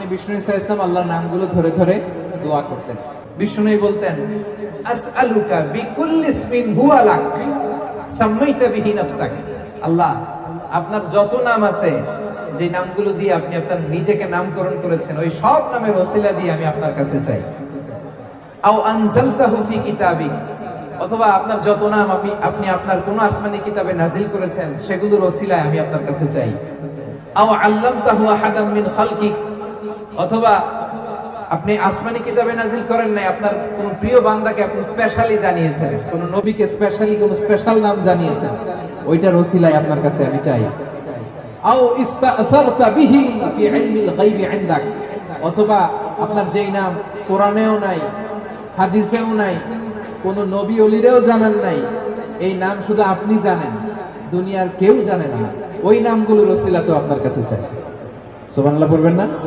বিষ্ণু ইসলাম আল্লাহর নামগুলো ধরে ধরে দোয়া করতেন। বিষ্ণু বলতেন, আসআলুকা বিকুল্লি ইসমিন হুয়া লাক সাম্মাইতা বিহি নাফসাক। আল্লাহ, আপনার যত নাম আছে, যে নামগুলো দিয়ে আপনি আপনার নিজেকে নামকরণ করেছেন, ওই সব নামের ওসিলা দিয়ে আমি আপনার কাছে চাই। আও আনজালতাহু ফি কিতাবিক, অথবা আপনার যত নাম আপনি আপনার কোন আসমানি কিতাবে নাজিল করেছেন, সেগুলোর ওসিলায় আমি আপনার কাছে চাই। আও আল্লামতাহু আহাদাম মিন খালকিক, অথবা আপনি আসমানি কিতাবে নাজিল করেন নাই, আপনার কোন প্রিয় বান্দাকে আপনি স্পেশালি জানিয়েছেন, কোন নবীকে স্পেশালি কোন স্পেশাল নাম জানিয়েছেন, ওইটার ওসিলায় আপনার কাছে আমি চাই। আও ইস্তাসারতা বিহি ফি ইলমিল গায়বি ইনদাক, অথবা আপনার যেই নাম কোরআনেও নাই, হাদিসেও নাই, কোন নবী ওলিরেও জানেন নাই, এই নাম শুধু আপনি জানেন, দুনিয়ার কেউ জানে না, ওই নামগুলোর ওসিলা তো আপনার কাছে চাই। সুবহানাল্লাহ পড়বেন না?